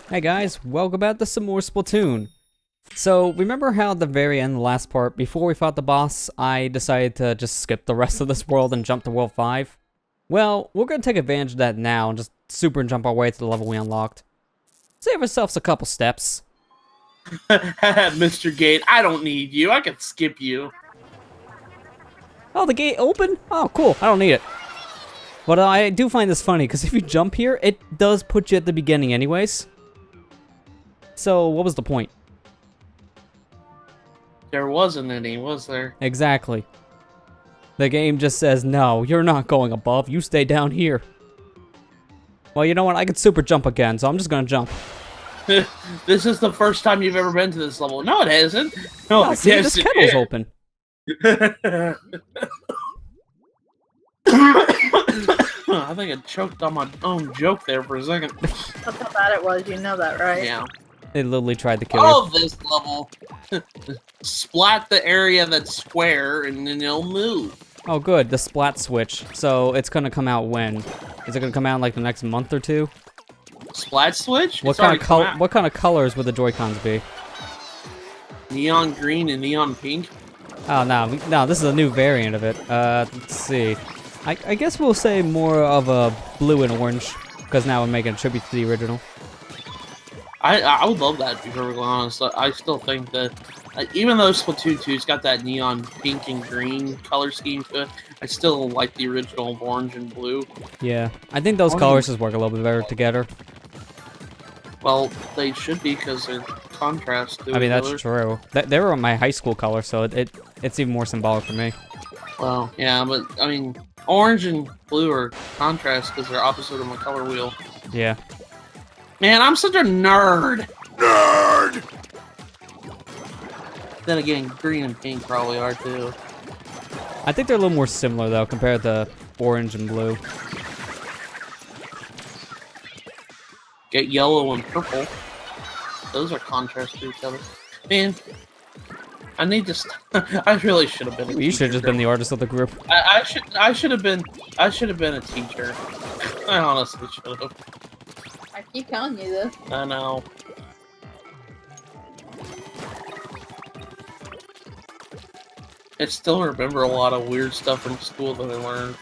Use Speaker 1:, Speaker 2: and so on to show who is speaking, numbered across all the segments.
Speaker 1: Hey guys, welcome back to some more Splatoon. So, remember how at the very end, the last part, before we fought the boss, I decided to just skip the rest of this world and jump to World 5? Well, we're gonna take advantage of that now and just super jump our way to the level we unlocked. Save ourselves a couple steps.
Speaker 2: Mr. Gate, I don't need you. I can skip you.
Speaker 1: Oh, the gate open? Oh, cool. I don't need it. But I do find this funny, because if you jump here, it does put you at the beginning anyways. So, what was the point?
Speaker 2: There wasn't any, was there?
Speaker 1: Exactly. The game just says, no, you're not going above, you stay down here. Well, you know what, I could super jump again, so I'm just gonna jump.
Speaker 2: This is the first time you've ever been to this level. No, it isn't. No,
Speaker 1: Oh, see, this kettle's open.
Speaker 2: I think I choked on my own joke there for a second.
Speaker 3: That's how bad it was, you know that, right?
Speaker 2: Yeah.
Speaker 1: It literally tried to kill
Speaker 2: All
Speaker 1: you.
Speaker 2: of this level, splat the area that's square, and then it'll move.
Speaker 1: Oh, good, the splat switch. So, it's gonna come out when? Is it gonna come out in like the next month or two?
Speaker 2: Splat switch?
Speaker 1: What kind of colors would the Joy-Cons be?
Speaker 2: Neon green and neon pink.
Speaker 1: Oh, no, this is a new variant of it. Let's see. I guess we'll say more of a blue and orange, because now we're making a tribute to the original.
Speaker 2: I would love that, to be perfectly honest. I still think that, even though Splatoon 2's got that neon pink and green color scheme to it, I still like the original orange and blue.
Speaker 1: Yeah, I think those colors just work a little bit better together.
Speaker 2: Well, they should be, because they're contrast to
Speaker 1: I mean,
Speaker 2: each
Speaker 1: that's
Speaker 2: other.
Speaker 1: true. They were my high school color, so it's even more symbolic for me.
Speaker 2: Well, yeah, but, I mean, orange and blue are contrast because they're opposite of my color wheel.
Speaker 1: Yeah.
Speaker 2: Man, I'm such a nerd! Nerd! Then again, green and pink probably are too.
Speaker 1: I think they're a little more similar, though, compared to orange and blue.
Speaker 2: Get yellow and purple. Those are contrast to each other. Man, I need to. I really should have been.
Speaker 1: You should have just been the artist of the group.
Speaker 2: I should have been. I should have been a teacher. I honestly should have.
Speaker 3: I keep telling you this.
Speaker 2: I know. I still remember a lot of weird stuff from school that I learned.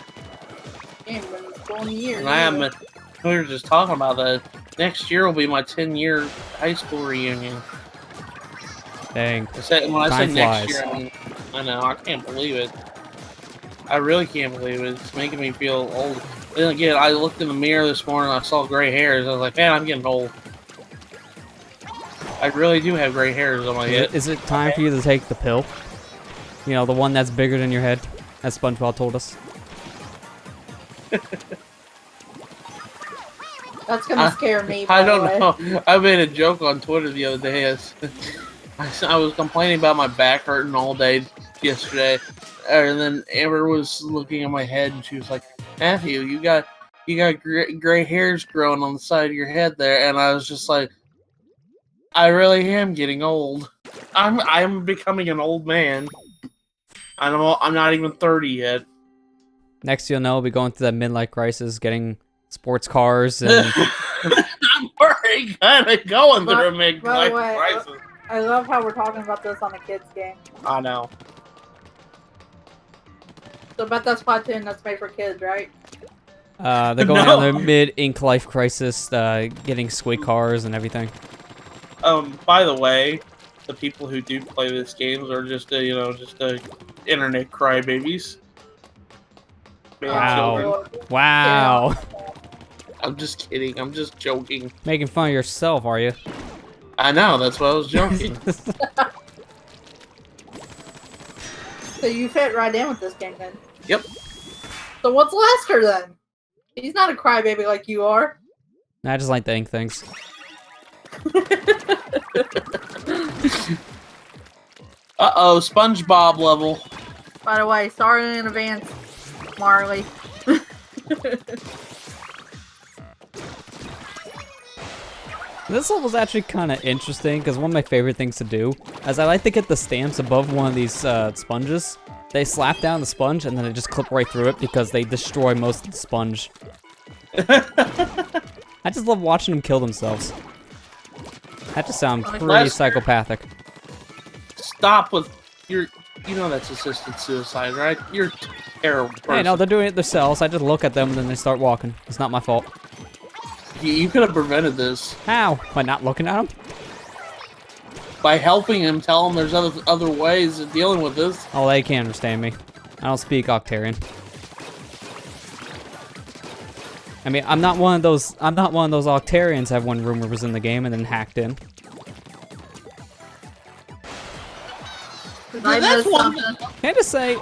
Speaker 3: Damn, been in school in years.
Speaker 2: And I haven't. We were just talking about that. Next year will be my 10-year high school reunion.
Speaker 1: Dang.
Speaker 2: When I
Speaker 1: Time
Speaker 2: say next
Speaker 1: flies.
Speaker 2: year, I mean, I know, I can't believe it. I really can't believe it. It's making me feel old. Then again, I looked in the mirror this morning and I saw gray hairs. I was like, man, I'm getting old. I really do have gray hairs on my head.
Speaker 1: Is it time for you to take the pill? You know, the one that's bigger than your head, as SpongeBob told us.
Speaker 3: That's gonna scare me.
Speaker 2: I
Speaker 3: by the way.
Speaker 2: don't know. I made a joke on Twitter the other day. I was complaining about my back hurting all day yesterday. And then Amber was looking at my head and she was like, Matthew, you got gray hairs growing on the side of your head there. And I was just like, I really am getting old. I'm becoming an old man. I'm not even 30 yet.
Speaker 1: Next, you'll know, we'll be going through that midlife crisis, getting sports cars and...
Speaker 2: I'm already kind of going through a
Speaker 3: By
Speaker 2: midlife
Speaker 3: the way,
Speaker 2: crisis.
Speaker 3: I love how we're talking about this on a kids game.
Speaker 2: I know.
Speaker 3: So about that Splatoon that's made for kids, right?
Speaker 1: they're going
Speaker 2: No.
Speaker 1: on their mid-Inklife crisis, getting squid cars and everything.
Speaker 2: By the way, the people who do play this games are just internet crybabies. Man,
Speaker 1: Wow.
Speaker 2: children.
Speaker 1: Wow.
Speaker 2: I'm just kidding. I'm just joking.
Speaker 1: Making fun of yourself, are you?
Speaker 2: I know. That's why I was joking.
Speaker 3: So you fit right in with this game then.
Speaker 2: Yep.
Speaker 3: So what's Lester then? He's not a crybaby like you are.
Speaker 1: I just like to ink things.
Speaker 2: Uh-oh, SpongeBob level.
Speaker 3: By the way, sorry in advance, Marley.
Speaker 1: This level's actually kind of interesting, because one of my favorite things to do is I like to get the stamps above one of these sponges. They slap down the sponge, and then I just clip right through it, because they destroy most of the sponge. I just love watching them kill themselves. That just sounds pretty
Speaker 2: Lester.
Speaker 1: psychopathic.
Speaker 2: Stop with your. You know that's assisted suicide, right? You're a terrible person.
Speaker 1: Hey, no, they're doing it themselves. I just look at them and then they start walking. It's not my fault.
Speaker 2: You could have prevented this
Speaker 1: How? By not looking at them?
Speaker 2: by helping him, tell him there's other ways of dealing with this.
Speaker 1: Oh, they can't understand me. I don't speak Octarian. I mean, I'm not one of those Octarians everyone rumored was in the game and then hacked in.
Speaker 2: That's one.
Speaker 1: Can I just say,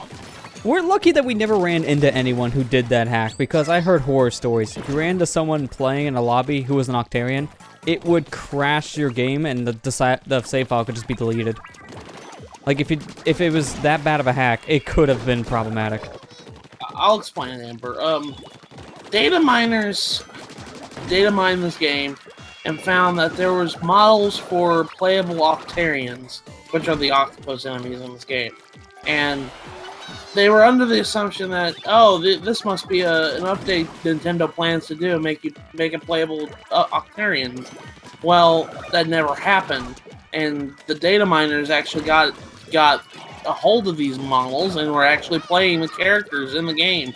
Speaker 1: we're lucky that we never ran into anyone who did that hack, because I heard horror stories. If you ran into someone playing in a lobby who was an Octarian, it would crash your game and the save file could just be deleted. Like, if it was that bad of a hack, it could have been problematic.
Speaker 2: I'll explain it, Amber. Data miners data mined this game and found that there was models for playable Octarians, which are the octopus enemies in this game. And they were under the assumption that, oh, this must be an update Nintendo plans to do, make it playable Octarians. Well, that never happened, and the data miners actually got a hold of these models and were actually playing the characters in the game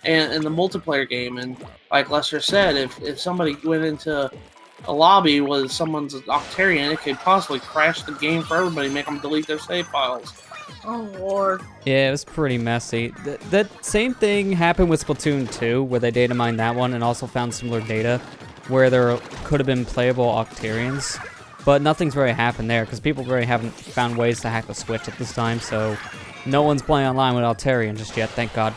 Speaker 2: and in the multiplayer game. And like Lester said, if somebody went into a lobby with someone's Octarian, it could possibly crash the game for everybody, make them delete their save files.
Speaker 3: Oh lord.
Speaker 1: Yeah, it was pretty messy. That same thing happened with Splatoon 2, where they data mined that one and also found similar data, where there could have been playable Octarians. But nothing's really happened there, because people really haven't found ways to hack the Switch at this time, so no one's playing online with Octarian just yet, thank God.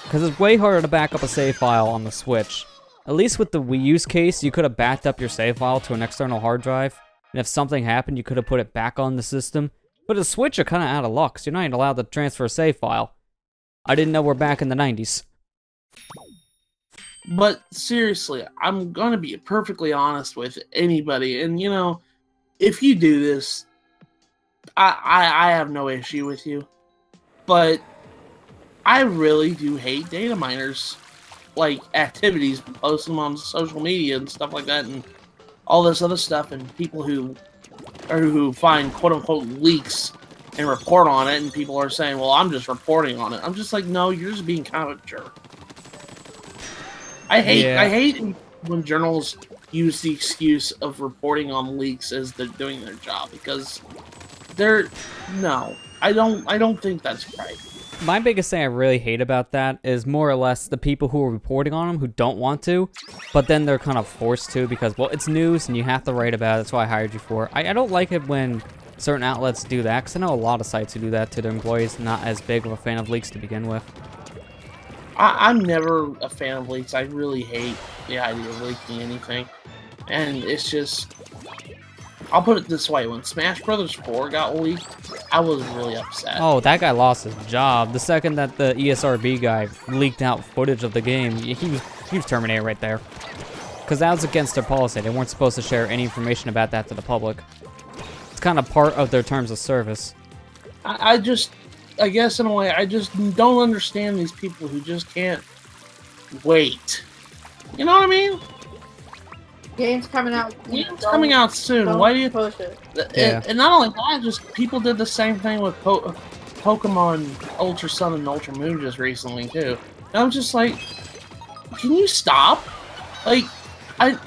Speaker 1: Because it's way harder to back up a save file on the Switch. At least with the Wii U's case, you could have backed up your save file to an external hard drive, and if something happened, you could have put it back on the system. But the Switch, you're kind of out of luck, so you're not even allowed to transfer a save file. I didn't know we're back in the 90s.
Speaker 2: But seriously, I'm going to be perfectly honest with anybody, and you know, if you do this, I have no issue with you. But I really do hate data miners, like activities, posting them on social media and stuff like that, and all this other stuff, and people who find quote-unquote leaks and report on it, and people are saying, well, I'm just reporting on it. I'm just like, no, you're just being kind of a jerk. I hate when journals use the excuse of reporting on leaks as they're doing their job, because I don't think that's right.
Speaker 1: My biggest thing I really hate about that is more or less the people who are reporting on them who don't want to, but then they're kind of forced to because, well, it's news and you have to write about it. That's what I hired you for. I don't like it when certain outlets do that, because I know a lot of sites who do that to their employees. Not as big of a fan of leaks to begin with.
Speaker 2: I'm never a fan of leaks. I really hate the idea of leaking anything. And it's just, I'll put it this way, when Smash Bros. 4 got leaked, I was really upset.
Speaker 1: Oh, that guy lost his job. The second that the ESRB guy leaked out footage of the game, he was terminated right there. Because that was against their policy. They weren't supposed to share any information about that to the public. It's kind of part of their terms of service.
Speaker 2: I guess in a way, I just don't understand these people who just can't wait. You know what I mean?
Speaker 3: Game's coming out.
Speaker 2: Game's coming out soon. Why do you
Speaker 3: push it?
Speaker 1: Yeah.
Speaker 2: And not only that, just people did the same thing with Pokemon Ultra Sun and Ultra Moon just recently too. And I'm just like, can you stop? Like,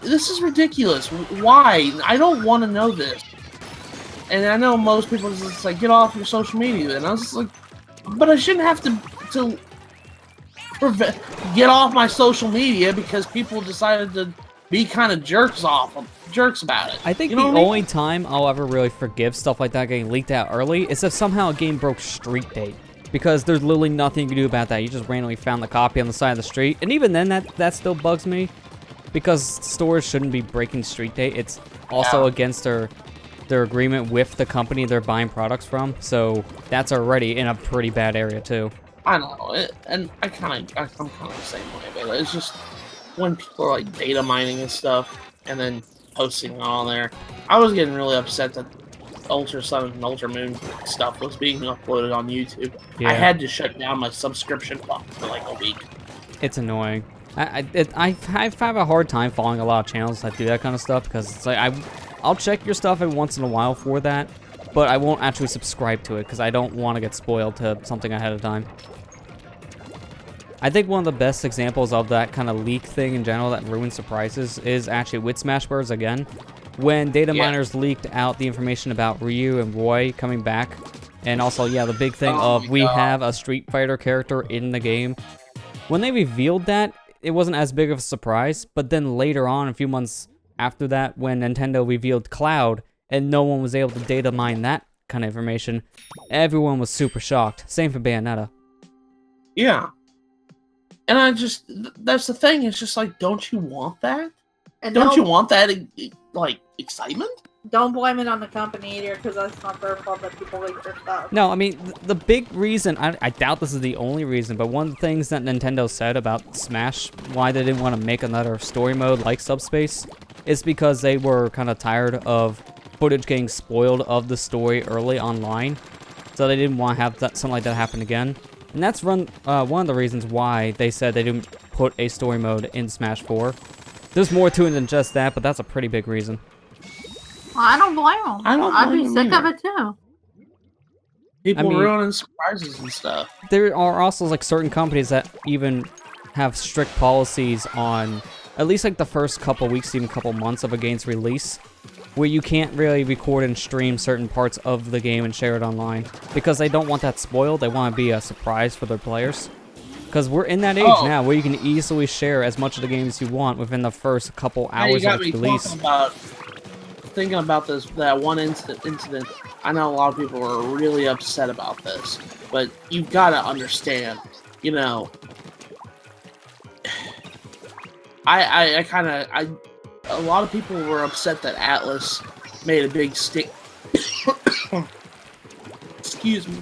Speaker 2: this is ridiculous. Why? I don't want to know this. And I know most people are just like, get off your social media. And I was just like, but I shouldn't have to get off my social media because people decided to be kind of jerks about it.
Speaker 1: I think
Speaker 2: you know
Speaker 1: the
Speaker 2: what
Speaker 1: only time I'll ever really forgive stuff like that getting leaked out early is if somehow a game broke street date. Because there's literally nothing you can do about that. You just randomly found the copy on the side of the street. And even then, that still bugs me. Because stores shouldn't be breaking street date. It's also against their agreement with the company they're buying products from. So that's already in a pretty bad area too.
Speaker 2: I know, and I'm kind of the same way, but it's just when people are like data mining and stuff and then posting it on there, I was getting really upset that Ultra Sun and Ultra Moon stuff was being uploaded on YouTube.
Speaker 1: Yeah.
Speaker 2: I had to shut down my subscription box for like a week.
Speaker 1: It's annoying. I have a hard time following a lot of channels that do that kind of stuff because it's like I'll check your stuff every once in a while for that, but I won't actually subscribe to it because I don't want to get spoiled to something ahead of time. I think one of the best examples of that kind of leak thing in general that ruins surprises is actually with Smash Bros. Again. When data miners leaked out the information about Ryu and Roy coming back, and also, yeah, the big thing of we have a Street Fighter character in the game. When they revealed that, it wasn't as big of a surprise, but then later on, a few months after that, when Nintendo revealed Cloud, and no one was able to data mine that kind of information, everyone was super shocked. Same for Bayonetta.
Speaker 2: Yeah. And that's the thing, it's just like, don't you want that?
Speaker 3: And
Speaker 2: don't you want that, like, excitement?
Speaker 3: Don't blame it on the company either, because that's not their fault that people leak their stuff.
Speaker 1: No, I mean, the big reason, I doubt this is the only reason, but one of the things that Nintendo said about Smash, why they didn't want to make another story mode like Subspace, is because they were kind of tired of footage getting spoiled of the story early online, so they didn't want to have something like that happen again. And that's one of the reasons why they said they didn't put a story mode in Smash 4. There's more to it than just that, but that's a pretty big reason.
Speaker 3: Well, I don't blame them. I'd be sick of it too.
Speaker 2: People ruining surprises and stuff.
Speaker 1: There are also like certain companies that even have strict policies on at least like the first couple weeks, even couple months of a game's release, where you can't really record and stream certain parts of the game and share it online because they don't want that spoiled. They want to be a surprise for their players. Because we're in that age now where you can easily share as much of the game as you want within the first couple hours of its release.
Speaker 2: Thinking about that one incident, I know a lot of people were really upset about this, but you've got to understand, you know, a lot of people were upset that Atlas made a big stick. Excuse me.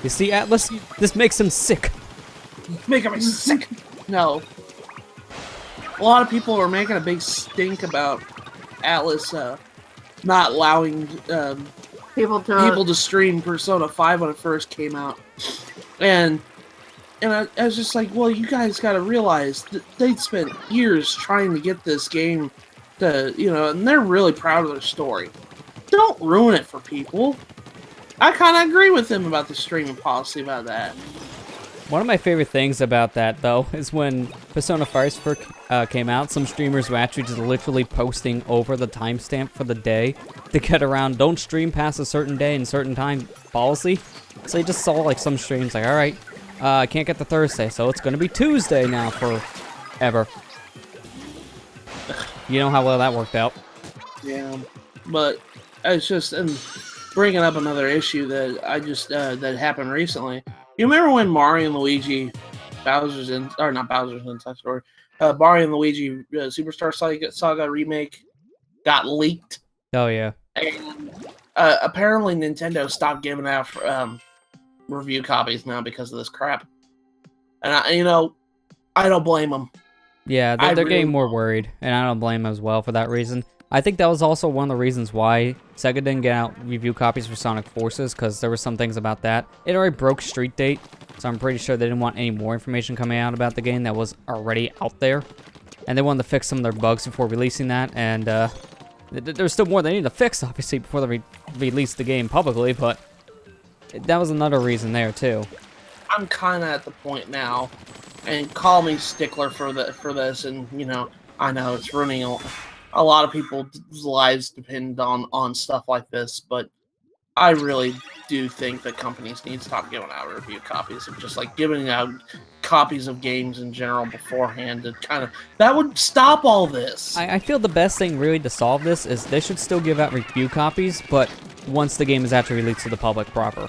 Speaker 1: You see, Atlas? This makes him sick.
Speaker 2: Making me sick. No. A lot of people were making a big stink about Atlas not allowing people to stream Persona 5 when it first came out. And I was just like, well, you guys got to realize that they'd spent years trying to get this game to, you know, and they're really proud of their story. Don't ruin it for people. I kind of agree with them about the streaming policy about that.
Speaker 1: One of my favorite things about that, though, is when Persona 5 first came out, some streamers were actually just literally posting over the timestamp for the day to get around don't stream past a certain day and certain time policy. So you just saw like some streams like, alright, I can't get to Thursday, so it's going to be Tuesday now forever. You know how well that worked out. Yeah,
Speaker 2: but it's just... bringing up another issue that I just that happened recently. You remember when Mario and Luigi, Bowser's Inside Story, Mario and Luigi Superstar Saga remake got leaked?
Speaker 1: Oh yeah.
Speaker 2: And apparently Nintendo stopped giving out review copies now because of this crap. And I don't blame them.
Speaker 1: Yeah, they're getting more worried, and I don't blame them as well for that reason. I think that was also one of the reasons why Sega didn't get out review copies for Sonic Forces, because there were some things about that. It already broke Street Date, so I'm pretty sure they didn't want any more information coming out about the game that was already out there. And they wanted to fix some of their bugs before releasing that, and there's still more they need to fix, obviously, before they release the game publicly, but that was another reason there, too.
Speaker 2: I'm kind of at the point now, and call me stickler for this, and, you know, I know it's ruining a lot of people's lives depend on stuff like this, but I really do think that companies need to stop giving out review copies of just like giving out copies of games in general beforehand. That would stop all this.
Speaker 1: I feel the best thing really to solve this is they should still give out review copies, but once the game is actually released to the public proper.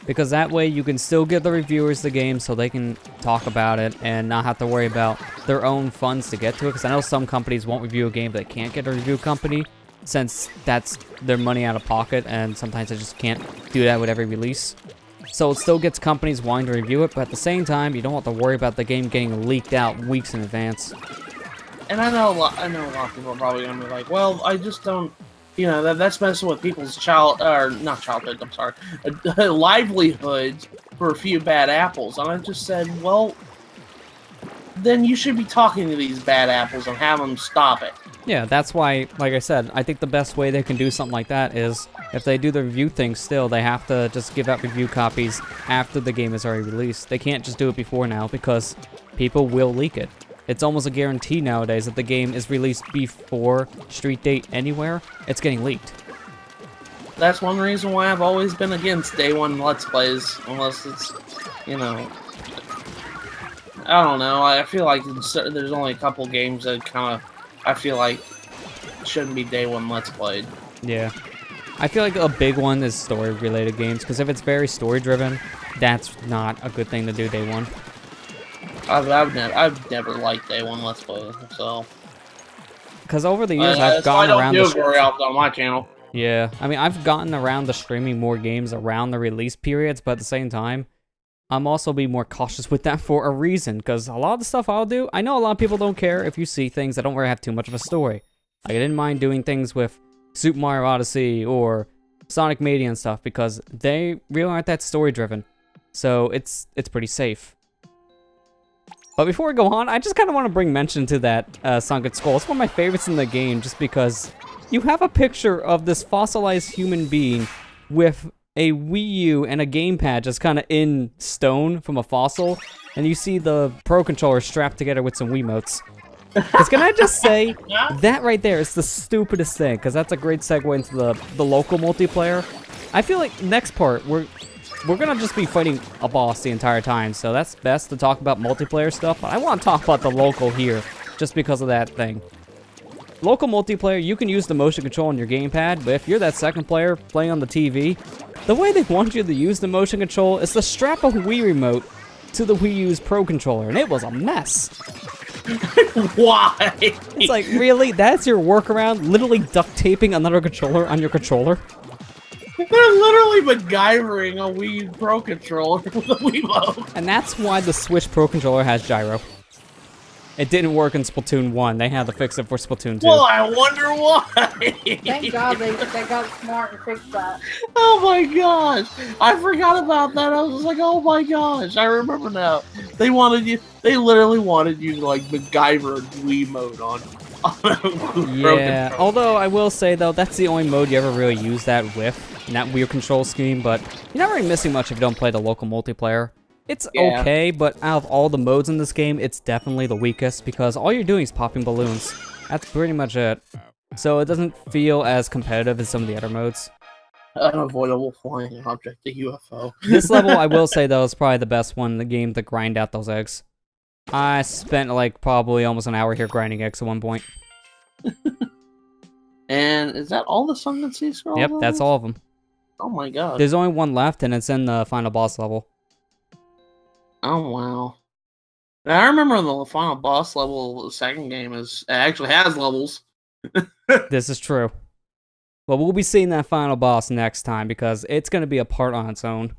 Speaker 1: Because that way you can still give the reviewers the game so they can talk about it and not have to worry about their own funds to get to it. Because I know some companies won't review a game but they can't get a review company since that's their money out of pocket, and sometimes they just can't do that with every release. So it still gets companies wanting to review it, but at the same time, you don't have to worry about the game getting leaked out weeks in advance.
Speaker 2: And I know a lot of people are probably going to be like, well, I just don't... You know, that's messing with people's livelihoods for a few bad apples. And I just said, well, then you should be talking to these bad apples and have them stop it.
Speaker 1: Yeah, that's why, like I said, I think the best way they can do something like that is if they do the review thing still, they have to just give out review copies after the game is already released. They can't just do it before now because people will leak it. It's almost a guarantee nowadays that the game is released before street date anywhere, it's getting leaked.
Speaker 2: That's one reason why I've always been against day one Let's Plays, unless it's, you know, I don't know. I feel like there's only a couple games that kind of, I feel like, shouldn't be day one Let's Played.
Speaker 1: Yeah. I feel like a big one is story-related games, because if it's very story-driven, that's not a good thing to do day one.
Speaker 2: I've never liked day one Let's Play, so.
Speaker 1: Because over the years, I've gotten around
Speaker 2: the very often on my channel.
Speaker 1: Yeah, I mean, I've gotten around to streaming more games around the release periods, but at the same time, I'm also being more cautious with that for a reason, because a lot of the stuff I'll do, I know a lot of people don't care if you see things that don't really have too much of a story. Like, I didn't mind doing things with Super Mario Odyssey or Sonic Mania and stuff, because they really aren't that story-driven. So, it's pretty safe. But before we go on, I just kind of want to bring mention to that Sunken Skull. It's one of my favorites in the game, just because you have a picture of this fossilized human being with a Wii U and a gamepad just kind of in stone from a fossil, and you see the Pro Controller strapped together with some Wiimotes. Because can I just say, that right there is the stupidest thing, because that's a great segue into the local multiplayer. I feel like next part, we're gonna just be fighting a boss the entire time, so that's best to talk about multiplayer stuff, but I want to talk about the local here, just because of that thing. Local multiplayer, you can use the motion control on your gamepad, but if you're that second player playing on the TV, the way they want you to use the motion control is to strap a Wii remote to the Wii U's Pro Controller, and it was a mess.
Speaker 2: Why?
Speaker 1: It's like, really? That's your workaround? Literally duct taping another controller on your controller?
Speaker 2: They're literally MacGyvering a Wii Pro Controller with a Wiimote.
Speaker 1: And that's why the Switch Pro Controller has gyro. It didn't work in Splatoon 1. They had to fix it for Splatoon 2.
Speaker 2: Well, I wonder why.
Speaker 3: Thank God they got smart and fixed that.
Speaker 2: Oh my gosh. I forgot about that. I was like, oh my gosh. I remember now. They literally wanted you to like MacGyver a Wiimote on a
Speaker 1: yeah, although I will say though, that's the only mode you ever really use that with, in that weird control scheme, but you're not really missing much if you don't play the local multiplayer. It's okay, but out of all the modes in this game, it's definitely the weakest, because all you're doing is popping balloons. That's pretty much it. So it doesn't feel as competitive as some of the other modes.
Speaker 2: Unavoidable flying object, the UFO.
Speaker 1: This level, I will say though, is probably the best one in the game to grind out those eggs. I spent like probably almost an hour here grinding eggs at one point.
Speaker 2: And is that all the Sunken Sea Scrolls?
Speaker 1: Yep, that's all of them.
Speaker 2: Oh my god.
Speaker 1: There's only one left, and it's in the final boss level.
Speaker 2: Oh wow. Now, I remember the final boss level of the second game actually has levels.
Speaker 1: This is true. Well, we'll be seeing that final boss next time, because it's going to be a part on its own.